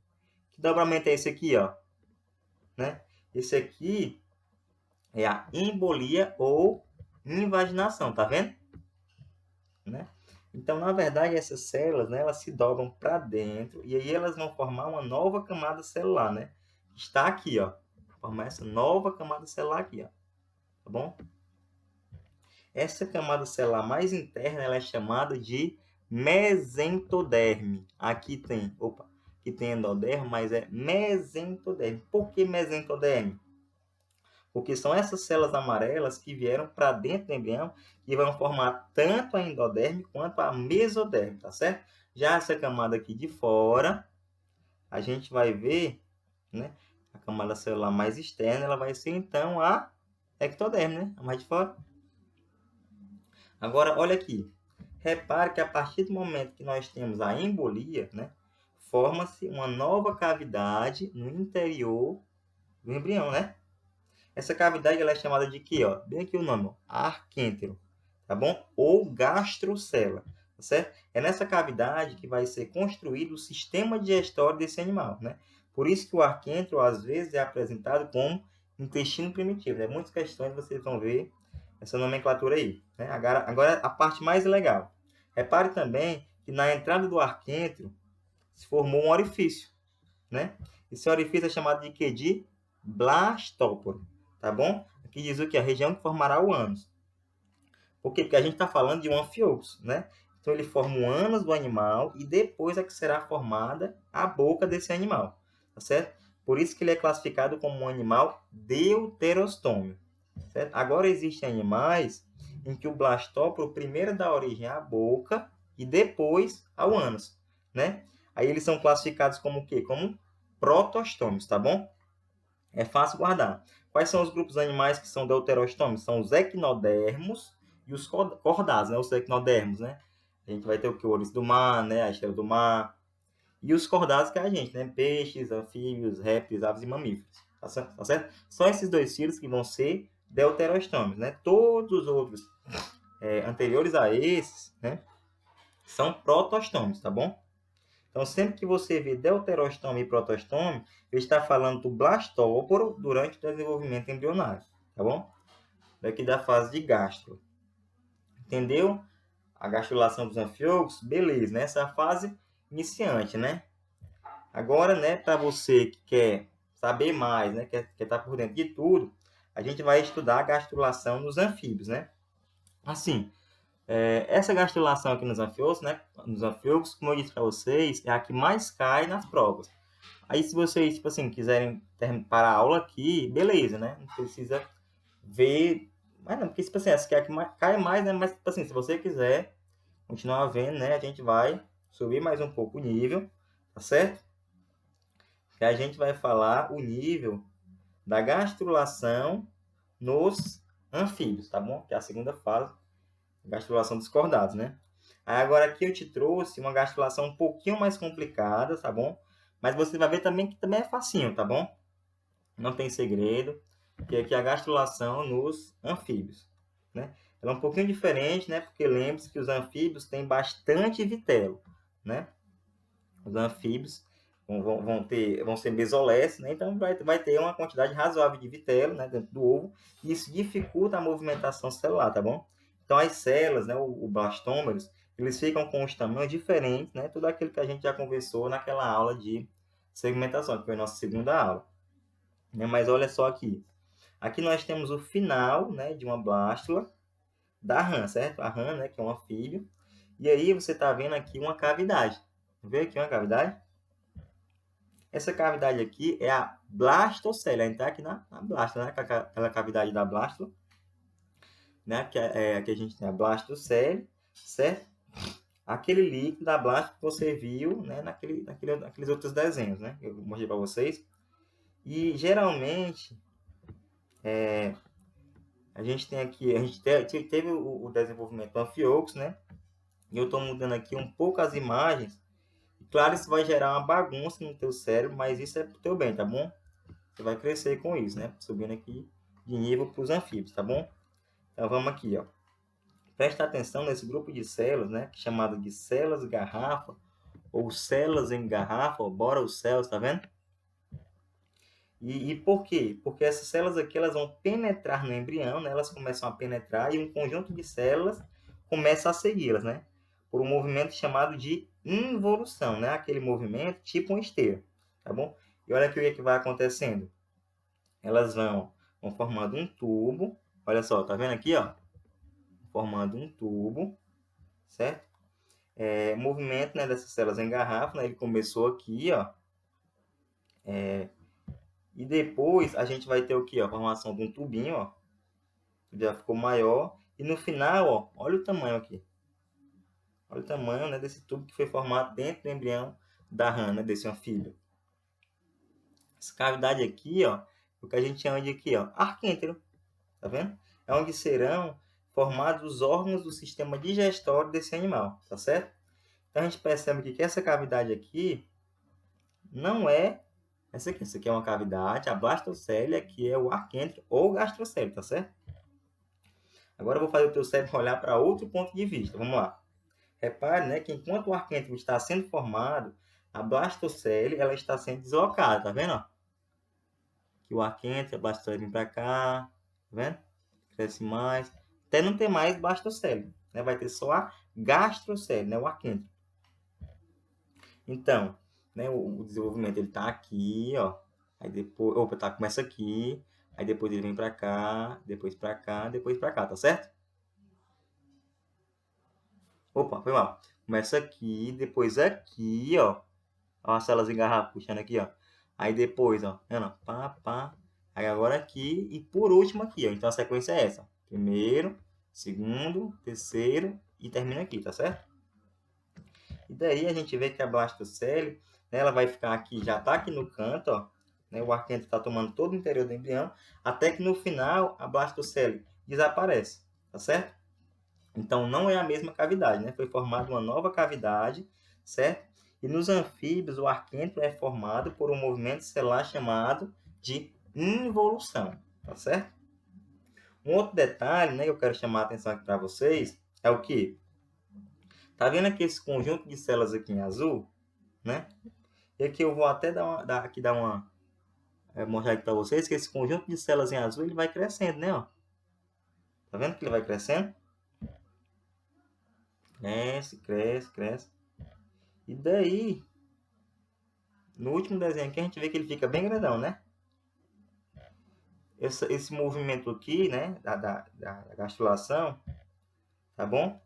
Speaker 1: Que dobramento é esse aqui, ó? Né? Esse aqui é a embolia ou invaginação, tá vendo? Né? Então, na verdade, essas células, né, elas se dobram para dentro e aí elas vão formar uma nova camada celular, né? Está aqui, ó. Formar essa nova camada celular aqui, ó. Tá bom? Essa camada celular mais interna, ela é chamada de mesentoderme. Aqui tem endoderme, mas é mesentoderme. Por que mesentoderme? Porque são essas células amarelas que vieram para dentro do embrião e vão formar tanto a endoderme quanto a mesoderme, tá certo? Já essa camada aqui de fora, a gente vai ver, né? A camada celular mais externa, ela vai ser então a ectoderme, né? A mais de fora. Agora, olha aqui. Repare que a partir do momento que nós temos a embolia, né? Forma-se uma nova cavidade no interior do embrião, né? Essa cavidade ela é chamada de quê? Ó? Bem aqui o nome, ó, arquêntero, tá bom? Ou gastrocela, tá certo? É nessa cavidade que vai ser construído o sistema digestório desse animal, né? Por isso que o arquêntero, às vezes, é apresentado como intestino primitivo, né? Muitas questões vocês vão ver essa nomenclatura aí, né? Agora a parte mais legal. Repare também que na entrada do arquêntero se formou um orifício, né? Esse orifício é chamado de quê? De blastóporo, tá bom? Aqui diz o que? A região que formará o ânus. Por quê? Porque a gente está falando de um anfiocus, né? Então ele forma o ânus do animal e depois é que será formada a boca desse animal, tá certo? Por isso que ele é classificado como um animal deuterostômio, certo? Agora existem animais em que o blastóporo primeiro dá origem à boca e depois ao ânus, né? Aí eles são classificados como o quê? Como protostômios, tá bom? É fácil guardar. Quais são os grupos animais que são deuterostômicos? São os equinodermos e os cordados, né? Os equinodermos, né? A gente vai ter o que? O ouriço do mar, né? A estrela do mar. E os cordados que é a gente, né? Peixes, anfíbios, répteis, aves e mamíferos. Tá certo? Tá certo? Só esses dois filhos que vão ser deuterostômicos, né? Todos os outros anteriores a esses, né? São protostômicos, tá bom? Então, sempre que você vê deuterostome e protostome, ele está falando do blastóporo durante o desenvolvimento embrionário, tá bom? Daqui da fase de gastro. Entendeu? A gastrulação dos anfiocos, beleza, né? Essa é a fase iniciante, né? Agora, né, para você que quer saber mais, né, quer estar por dentro de tudo, a gente vai estudar a gastrulação nos anfíbios, né? Assim, essa gastrulação aqui nos anfiocos, né, nos anfiocos, como eu disse para vocês, é a que mais cai nas provas. Aí, se vocês, tipo assim, quiserem parar a aula aqui, beleza, né? Não precisa ver. Mas não, porque, tipo assim, essa aqui é a que cai mais, né? Mas, tipo assim, se você quiser continuar vendo, né? A gente vai subir mais um pouco o nível, tá certo? Que a gente vai falar o nível da gastrulação nos anfíbios, tá bom? Que é a segunda fase, gastrulação dos cordados, né? Aí agora aqui eu te trouxe uma gastrulação um pouquinho mais complicada, tá bom? Mas você vai ver também que também é facinho, tá bom? Não tem segredo. Que aqui é a gastrulação nos anfíbios, né? Ela é um pouquinho diferente, né? Porque lembre-se que os anfíbios têm bastante vitelo, né? Os anfíbios vão ser mesolécios, né? Então vai ter uma quantidade razoável de vitelo, né, dentro do ovo, e isso dificulta a movimentação celular, tá bom? Então as células, né, o blastômeros, eles ficam com os tamanhos diferentes, né? Tudo aquilo que a gente já conversou naquela aula de segmentação, que foi a nossa segunda aula. Né? Mas olha só aqui. Aqui nós temos o final, né, de uma blástula da rã, certo? A rã, né, que é um anfíbio. E aí você está vendo aqui uma cavidade. Vê aqui uma cavidade? Essa cavidade aqui é a blastocele. A gente está aqui na blástula, né? Aquela cavidade da blástula. Né? Aqui a gente tem a blastocele, certo? Aquele líquido da blástula que você viu, né? Naqueles outros desenhos, né? Eu mostrei para vocês. E geralmente a gente tem aqui, a gente teve o desenvolvimento do anfiocus, né? E eu estou mudando aqui um pouco as imagens. E claro, isso vai gerar uma bagunça no teu cérebro, mas isso é pro teu bem, tá bom? Você vai crescer com isso, né? Subindo aqui de nível para os anfíbios, tá bom? Então vamos aqui, ó. Presta atenção nesse grupo de células, né? Chamado de células garrafa ou células em garrafa, ó, bora os céus, tá vendo? E por quê? Porque essas células aqui elas vão penetrar no embrião, né? Elas começam a penetrar e um conjunto de células começa a segui-las, né? Por um movimento chamado de involução, né? Aquele movimento tipo uma esteira, tá bom? E olha aqui o que vai acontecendo. Elas vão formando um tubo, olha só, tá vendo aqui, ó? Formando um tubo, certo? O movimento, né, dessas células em garrafa, né? Ele começou aqui, ó. E depois a gente vai ter o que? A formação de um tubinho, ó. Já ficou maior. E no final, ó, olha o tamanho aqui. Olha o tamanho, né, desse tubo que foi formado dentro do embrião da rã, né, desse anfíbio. Essa cavidade aqui, ó, é o que a gente chama de aqui, ó, arquêntero. Tá vendo? É onde serão formados os órgãos do sistema digestório desse animal, tá certo? Então a gente percebe que essa cavidade aqui não é Essa aqui é uma cavidade, a blastocele aqui é o arquêntrio ou gastrocele, tá certo? Agora eu vou fazer o teu cérebro olhar para outro ponto de vista. Vamos lá. Repare, né, que enquanto o arquêntrio está sendo formado, a blastocele ela está sendo deslocada, tá vendo? Que o arquêntrio, a blastocele vem para cá, tá vendo? Cresce mais, até não ter mais blastocele, né? Vai ter só a gastrocele, né, o arquêntrio. Então, né, o desenvolvimento ele tá aqui, ó. Aí depois, opa, tá, começa aqui, aí depois ele vem para cá, depois para cá, depois para cá, tá certo? Opa, foi mal. Começa aqui, depois aqui, ó. Ó as células engarrafadas puxando aqui, ó. Aí depois, ó, vendo? Pá, pá. Aí agora aqui e por último aqui, ó. Então a sequência é essa. Primeiro, segundo, terceiro e termina aqui, tá certo? E daí a gente vê que a blastocele, né, ela vai ficar aqui, já tá aqui no canto, ó. Né, o arquêntrio está tomando todo o interior do embrião, até que no final a blastocele desaparece, tá certo? Então, não é a mesma cavidade, né? Foi formada uma nova cavidade, certo? E nos anfíbios, o arquêntrio é formado por um movimento celular chamado de involução, tá certo? Um outro detalhe, né, que eu quero chamar a atenção aqui para vocês, é o que? Tá vendo aqui esse conjunto de células aqui em azul, né? E aqui eu vou até mostrar aqui para vocês que esse conjunto de células em azul, ele vai crescendo, né, ó? Tá vendo que ele vai crescendo? Cresce, cresce, cresce. E daí, no último desenho aqui, a gente vê que ele fica bem grandão, né? Esse movimento aqui, né, da gastrulação, tá bom?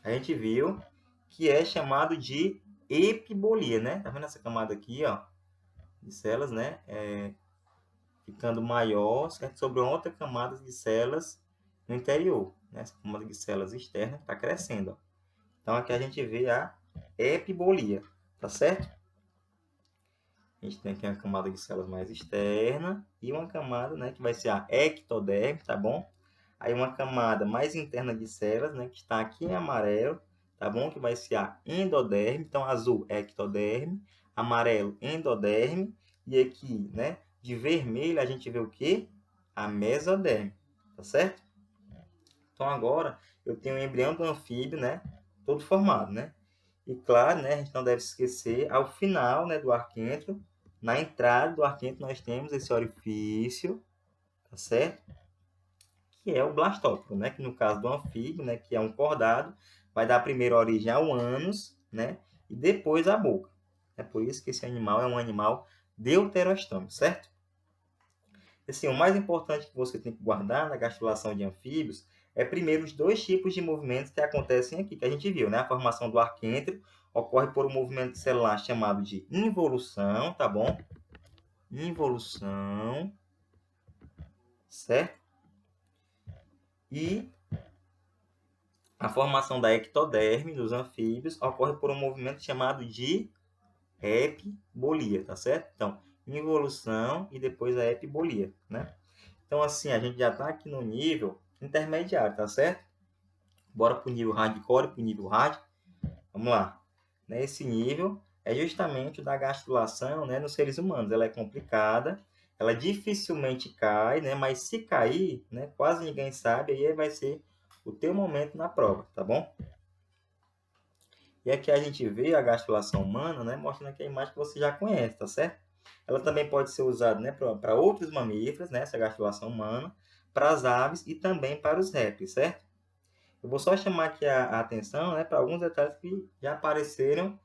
Speaker 1: A gente viu que é chamado de epibolia, né? Tá vendo essa camada aqui, ó, de células, né? Ficando maior, certo? Sobre uma outra camada de células no interior, né? Essa camada de células externas está crescendo, ó. Então, aqui a gente vê a epibolia, tá certo? A gente tem aqui uma camada de células mais externa e uma camada, né, que vai ser a ectoderme, tá bom? Aí uma camada mais interna de células, né, que está aqui em amarelo, tá bom? Que vai ser a endoderme. Então, azul é ectoderme, amarelo endoderme e aqui, né, de vermelho a gente vê o quê? A mesoderme, tá certo? Então, agora eu tenho o embrião do anfíbio, né, todo formado, né? E claro, né, a gente não deve esquecer, ao final, né, do arquêntrio, na entrada do arquêntrio nós temos esse orifício, tá certo? Que é o blastóforo, né? Que no caso do anfíbio, né, que é um cordado, vai dar primeiro origem ao ânus, né? E depois à boca. É por isso que esse animal é um animal deuterostômico, certo? Assim, o mais importante que você tem que guardar na gastrulação de anfíbios é primeiro os dois tipos de movimentos que acontecem aqui, que a gente viu, né? A formação do arquêntrio ocorre por um movimento celular chamado de involução, tá bom? Involução, certo? E a formação da ectoderme dos anfíbios ocorre por um movimento chamado de epibolia, tá certo? Então, involução e depois a epibolia, né? Então, assim, a gente já está aqui no nível intermediário, tá certo? Bora para o nível hardcore, para o nível hard. Vamos lá. Esse nível é justamente o da gastrulação, né, nos seres humanos. Ela é complicada, ela dificilmente cai, né, mas se cair, né, quase ninguém sabe, aí vai ser o teu momento na prova, tá bom? E aqui a gente vê a gastrulação humana, né, mostrando aqui a imagem que você já conhece, tá certo? Ela também pode ser usada, né, para outros mamíferos, né, essa gastrulação humana, para as aves e também para os répteis, certo? Eu vou só chamar aqui a atenção, né, para alguns detalhes que já apareceram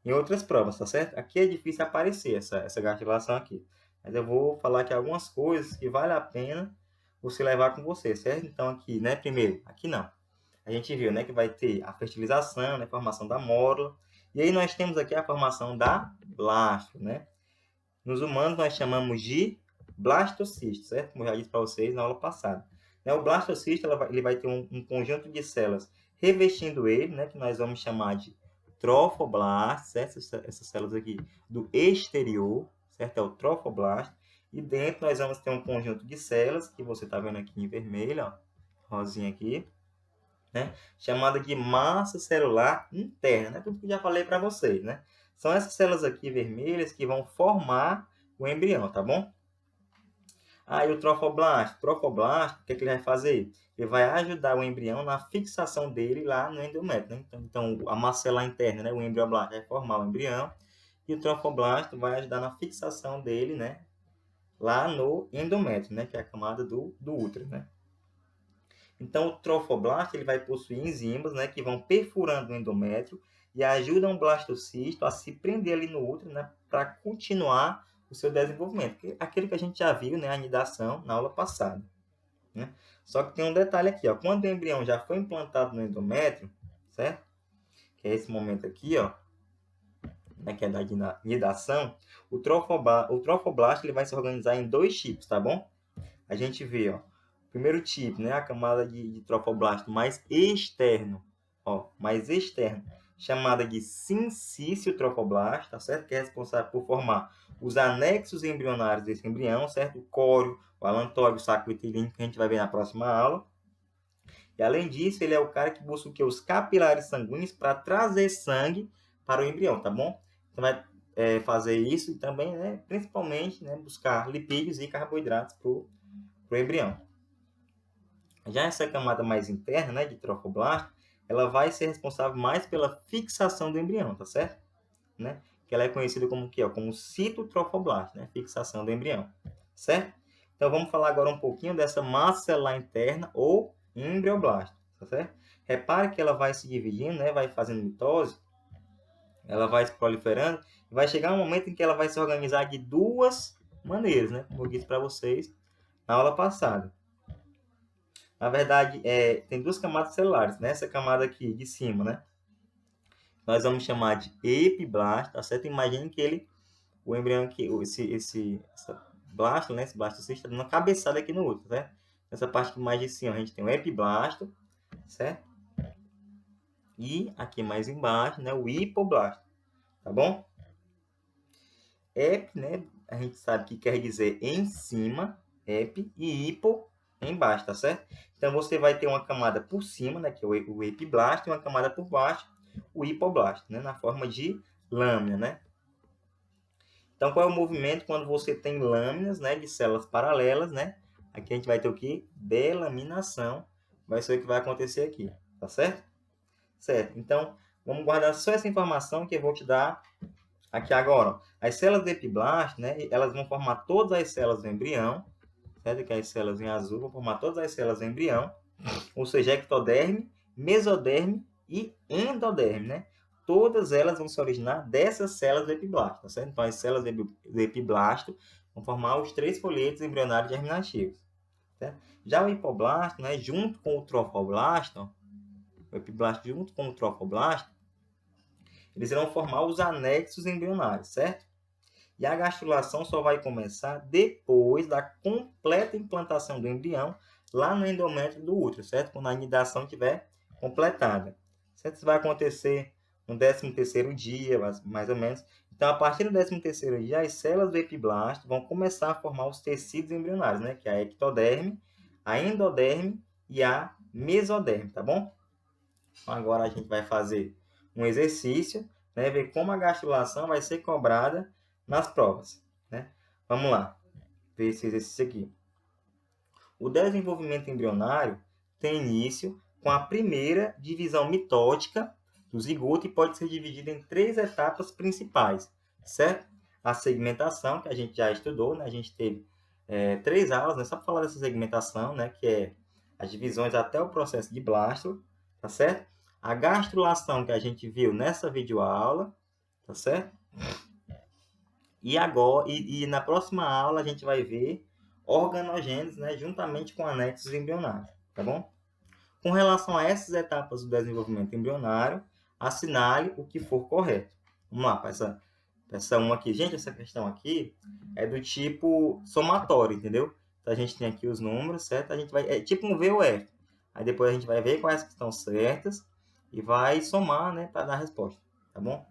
Speaker 1: em outras provas, tá certo? Aqui é difícil aparecer essa gastrulação aqui. Mas eu vou falar aqui algumas coisas que vale a pena você levar com você, certo? Então aqui, né, primeiro, aqui não. A gente viu, né, que vai ter a fertilização, né, a formação da mórula. E aí nós temos aqui a formação da blasto, né? Nos humanos nós chamamos de blastocisto, certo? Como eu já disse para vocês na aula passada. O blastocisto ele vai ter um conjunto de células revestindo ele, né, que nós vamos chamar de trofoblasto, certo? Essas células aqui do exterior, certo? É o trofoblasto. E dentro nós vamos ter um conjunto de células, que você está vendo aqui em vermelho, ó, rosinha aqui, né? Chamada de massa celular interna, né? Tudo que eu já falei para vocês, né? São essas células aqui vermelhas que vão formar o embrião, tá bom? Aí o trofoblasto. Trofoblasto, o que ele vai fazer? Ele vai ajudar o embrião na fixação dele lá no endométrio, né? Então, a macela interna, né? O embrioblasto vai formar o embrião. E o trofoblasto vai ajudar na fixação dele, né? Lá no endométrio, né? Que é a camada do útero, né? Então, o trofoblasto ele vai possuir enzimas, né? Que vão perfurando o endométrio e ajudam o blastocisto a se prender ali no útero, né? Para continuar o seu desenvolvimento. Aquilo que a gente já viu, né? A anidação na aula passada, né? Só que tem um detalhe aqui, ó. Quando o embrião já foi implantado no endométrio, certo? Que é esse momento aqui, ó. Né, que é da anidação, o trofoblasto ele vai se organizar em 2 tipos, tá bom? A gente vê, ó, o primeiro tipo, né, a camada de trofoblasto mais externo, ó, mais externo, chamada de sincício trofoblasto, tá certo? Que é responsável por formar os anexos embrionários desse embrião, certo? O córeo, o alantóide, o saco uterino, que a gente vai ver na próxima aula. E além disso, ele é o cara que busca o quê? Os capilares sanguíneos para trazer sangue para o embrião, tá bom? Então vai fazer isso e também, né, principalmente, né, buscar lipídios e carboidratos para o embrião. Já essa camada mais interna, né, de trofoblasto, ela vai ser responsável mais pela fixação do embrião, tá certo? Né? Que ela é conhecida como o quê? Como citotrofoblasto, né? Fixação do embrião, certo? Então vamos falar agora um pouquinho dessa massa celular interna ou embrioblasto, tá certo? Repare que ela vai se dividindo, né? Vai fazendo mitose, ela vai se proliferando e vai chegar um momento em que ela vai se organizar de 2 maneiras, né? Como eu disse para vocês na aula passada. Na verdade, tem 2 camadas celulares, né? Essa camada aqui de cima, né? Nós vamos chamar de epiblasto, tá certo? Imagine que o embrião aqui, essa blasto, né? Esse blastocisto está dando uma cabeçada aqui no útero, certo? Nessa parte mais de cima a gente tem o epiblasto, certo? E aqui mais embaixo, né? O hipoblasto, tá bom? Ep, né? A gente sabe que quer dizer em cima, ep, e hipo embaixo, tá certo? Então você vai ter uma camada por cima, né? Que é o epiblasto, e uma camada por baixo, o hipoblasto, né? Na forma de lâmina, né? Então, qual é o movimento quando você tem lâminas, né, de células paralelas, né? Aqui a gente vai ter o quê? Delaminação. Vai ser o que vai acontecer aqui, tá certo? Certo. Então, vamos guardar só essa informação que eu vou te dar aqui agora. As células do epiblasto, né, elas vão formar todas as células do embrião, certo? Que as células em azul vão formar todas as células do embrião, ou seja, ectoderme, mesoderme e endoderme, né? Todas elas vão se originar dessas células do epiblasto, tá certo? Então, as células do epiblasto vão formar os 3 folhetos embrionários germinativos, certo? Já o hipoblasto, né, junto com o trofoblasto, o epiblasto junto com o trofoblasto, eles irão formar os anexos embrionários, certo? E a gastrulação só vai começar depois da completa implantação do embrião lá no endométrio do útero, certo? Quando a anidação estiver completada. Certo? Isso vai acontecer no 13º dia, mais ou menos. Então, a partir do 13º dia, as células do epiblasto vão começar a formar os tecidos embrionários, né? Que é a ectoderme, a endoderme e a mesoderme, tá bom? Então, agora a gente vai fazer um exercício, né? Ver como a gastrulação vai ser cobrada nas provas, né? Vamos lá, ver esse exercício aqui. O desenvolvimento embrionário tem início com a primeira divisão mitótica do zigoto e pode ser dividido em 3 etapas principais, certo? A segmentação, que a gente já estudou, né? A gente teve 3 aulas, né? Só para falar dessa segmentação, né? Que é as divisões até o processo de blasto, tá certo? A gastrulação que a gente viu nessa videoaula, tá certo? E agora, na próxima aula a gente vai ver organogênese, né, juntamente com anexos embrionários, tá bom? Com relação a essas etapas do desenvolvimento embrionário, assinale o que for correto. Vamos lá, para essa uma aqui. Gente, essa questão aqui é do tipo somatório, entendeu? Então a gente tem aqui os números, certo? A gente vai, é tipo um VUF. Aí depois a gente vai ver quais que estão certas e vai somar, né, para dar a resposta, tá bom?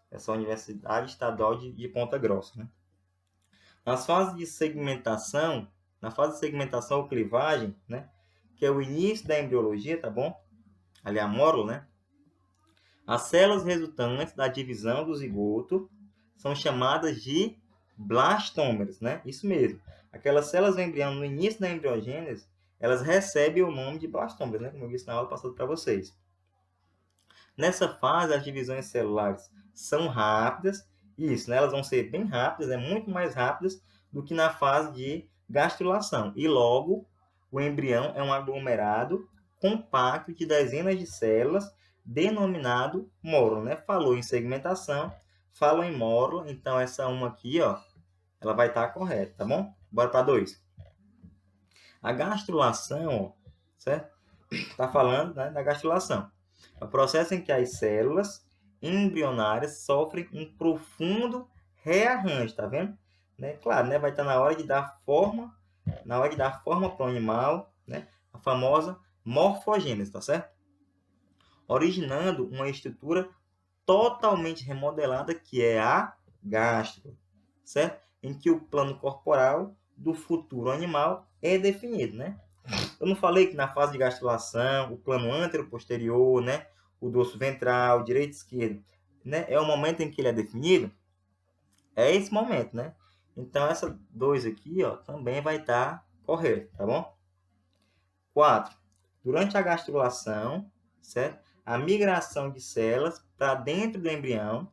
Speaker 1: Essa Universidade Estadual de Ponta Grossa, né? Nas fases de segmentação, na fase de segmentação ou clivagem, né, que é o início da embriologia, tá bom? Ali é a mórula, né? As células resultantes da divisão do zigoto são chamadas de Blastômeros, né? Isso mesmo. Aquelas células do embrião no início da embriogênese, elas recebem o nome de blastômeros, né? Como eu disse na aula passada para vocês. Nessa fase, as divisões celulares são rápidas, isso, né? Elas vão ser bem rápidas, muito mais rápidas do que na fase de gastrulação. E logo, o embrião é um aglomerado compacto de dezenas de células, denominado mórula, né? Falou em segmentação, falou em mórula, então essa uma aqui, ó, ela vai estar correta, tá bom? Bora para 2. A gastrulação, ó, certo? Está falando, né, da gastrulação. É o processo em que as células embrionárias sofrem um profundo rearranjo, tá vendo? Né? Claro, né, vai estar na hora de dar forma para o animal, né, a famosa morfogênese, tá certo? Originando uma estrutura totalmente remodelada, que é a gastro, certo? Em que o plano corporal do futuro animal é definido, né? Eu não falei que na fase de gastrulação, o plano antero-posterior, né, o dorso ventral, direito e esquerdo, né, é o momento em que ele é definido? É esse momento, né? Então, essa 2 aqui, ó, também vai estar correta, tá bom? 4. Durante a gastrulação, certo? A migração de células para dentro do embrião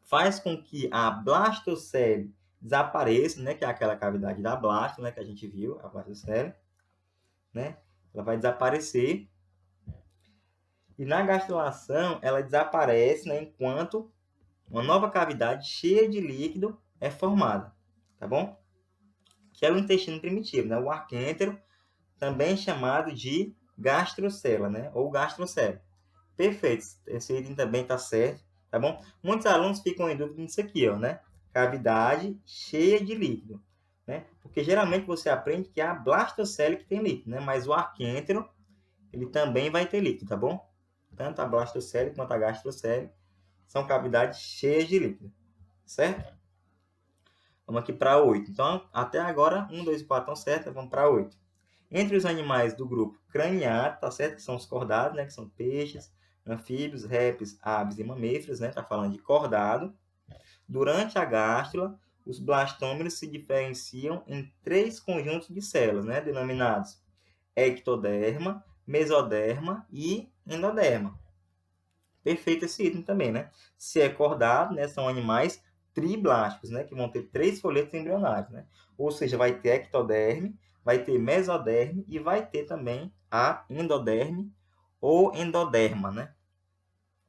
Speaker 1: faz com que a blastocele desapareça, né, que é aquela cavidade da blasto, né, que a gente viu, a blastocele, né? Ela vai desaparecer. E na gastrulação, ela desaparece, né, enquanto uma nova cavidade cheia de líquido é formada, tá bom? Que é o intestino primitivo, né? O arquêntero, também chamado de gastrocela, né? Ou gastrocele. Perfeito, esse item também está certo, tá bom? Muitos alunos ficam em dúvida nisso aqui, ó, né? Cavidade cheia de líquido, né? Porque geralmente você aprende que é a blastocele que tem líquido, né? Mas o arquêntero, ele também vai ter líquido, tá bom? Tanto a blastocele quanto a gastrocele são cavidades cheias de líquido, certo? Vamos aqui para 8. Então, até agora, 1, 2 e 4 estão certos, vamos para 8. Entre os animais do grupo craniário, tá certo? Que são os cordados, né? Que são peixes, anfíbios, répteis, aves e mamíferos, né? Tá falando de cordado. Durante a gástrula, os blastômeros se diferenciam em 3 conjuntos de células, né? Denominados ectoderma, mesoderma e endoderma. Perfeito esse item também, né? Se é cordado, né? São animais triblásticos, né? Que vão ter 3 folhetos embrionários, né? Ou seja, vai ter ectoderme, vai ter mesoderme e vai ter também a endoderme ou endoderma, né?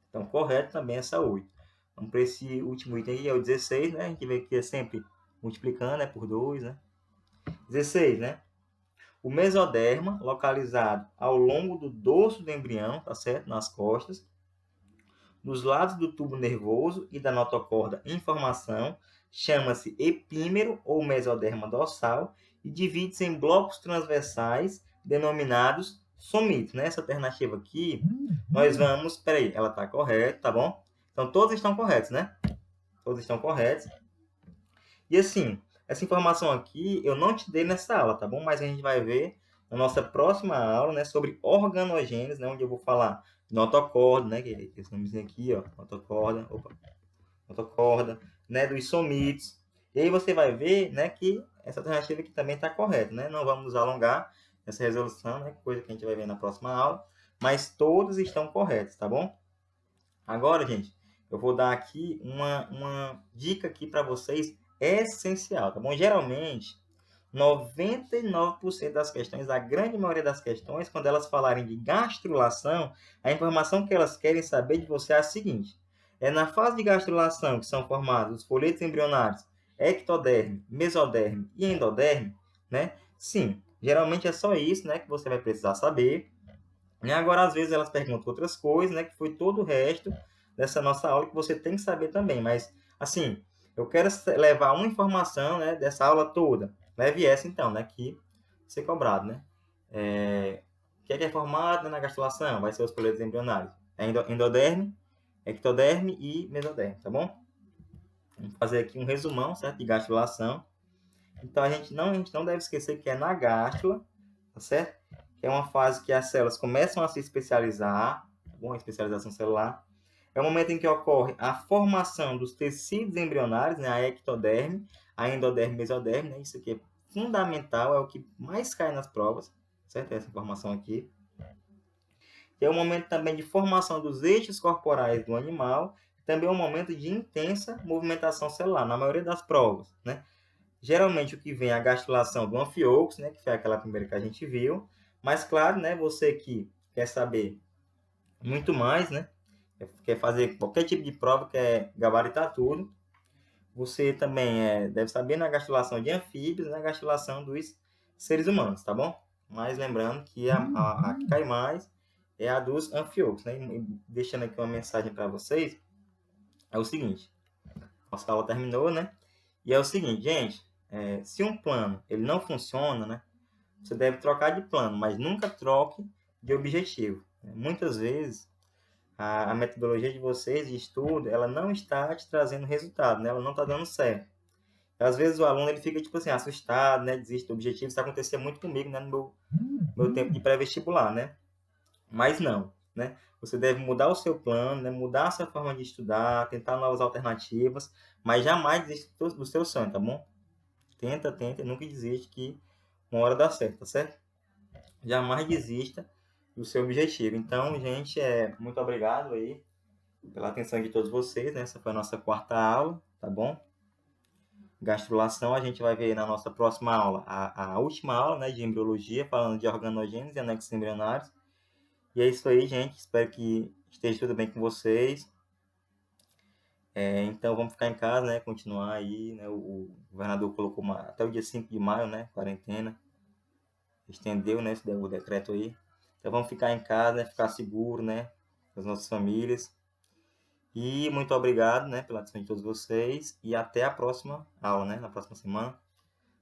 Speaker 1: Então, correto também essa 8. Vamos para esse último item aí, é o 16, né? A gente vê que é sempre multiplicando, né? Por 2, né? 16, né? O mesoderma, localizado ao longo do dorso do embrião, tá certo? Nas costas, dos lados do tubo nervoso e da notocorda em formação, chama-se epímero ou mesoderma dorsal e divide-se em blocos transversais denominados somitos. Nessa alternativa aqui, nós vamos... Peraí, ela está correta, tá bom? Então, todos estão corretos, né? Todos estão corretos. E assim, essa informação aqui eu não te dei nessa aula, tá bom? Mas a gente vai ver na nossa próxima aula, né, sobre organogênese, né, onde eu vou falar notocorda, né, que é esse nomezinho aqui, ó, notocorda, né, dos somitos. E aí você vai ver, né, que essa alternativa aqui também está correta, né? Não vamos nos alongar nessa resolução, né, coisa que a gente vai ver na próxima aula, mas todos estão corretos, tá bom? Agora, gente, eu vou dar aqui uma dica aqui para vocês essencial, tá bom? Geralmente, 99% das questões, a grande maioria das questões, quando elas falarem de gastrulação, a informação que elas querem saber de você é a seguinte: é na fase de gastrulação que são formados os folhetos embrionários ectoderme, mesoderme e endoderme, né? Sim, geralmente é só isso, né, que você vai precisar saber. E agora, às vezes, elas perguntam outras coisas, né, que foi todo o resto dessa nossa aula que você tem que saber também. Mas, assim, eu quero levar uma informação, né, dessa aula toda. Leve essa, então, né, que ser cobrado, né? O que é formado, né, na gastrulação? Vai ser os folhetos embrionários. É endoderme, ectoderme e mesoderme, tá bom? Vamos fazer aqui um resumão, certo, de gastrulação. Então, a gente não deve esquecer que é na gástrula, tá certo? Que é uma fase que as células começam a se especializar, tá bom? A especialização celular. É o momento em que ocorre a formação dos tecidos embrionários, né, a ectoderme, a endoderme, mesoderme, né, isso aqui é fundamental, é o que mais cai nas provas, certo? Essa informação aqui. É o momento também de formação dos eixos corporais do animal, também é um momento de intensa movimentação celular, na maioria das provas, né? Geralmente o que vem é a gastrulação do anfíox, né, que foi aquela primeira que a gente viu, mas claro, né, você que quer saber muito mais, né, quer fazer qualquer tipo de prova, quer gabaritar tudo, você também deve saber na gastrulação de anfíbios, na gastrulação dos seres humanos, tá bom? Mas lembrando que a que cai mais é a dos anfíox, né? E deixando aqui uma mensagem para vocês, é o seguinte, nossa aula terminou, né? E é o seguinte, gente, se um plano ele não funciona, né? Você deve trocar de plano, mas nunca troque de objetivo. Muitas vezes a metodologia de vocês de estudo, ela não está te trazendo resultado, né? Ela não está dando certo. Às vezes o aluno ele fica tipo assim assustado, né? Desiste do objetivo. Isso acontecia muito comigo, né? No meu tempo de pré-vestibular, né? Mas não, né? Você deve mudar o seu plano, né? Mudar a sua forma de estudar, tentar novas alternativas, mas jamais desista do seu sonho, tá bom? Tenta, nunca desiste que uma hora dá certo, tá certo? Jamais desista do seu objetivo. Então, gente, muito obrigado aí pela atenção de todos vocês, né? Essa foi a nossa quarta aula, tá bom? Gastrulação, a gente vai ver na nossa próxima aula, a última aula, né, de embriologia, falando de organogênese e anexos embrionários. E é isso aí, gente. Espero que esteja tudo bem com vocês. Então, vamos ficar em casa, né? Continuar aí, né? O governador colocou até o dia 5 de maio, né? Quarentena. Estendeu, né? O decreto aí. Então, vamos ficar em casa, né? Ficar seguro, né? Com as nossas famílias. E muito obrigado, né? Pela atenção de todos vocês. E até a próxima aula, né? Na próxima semana.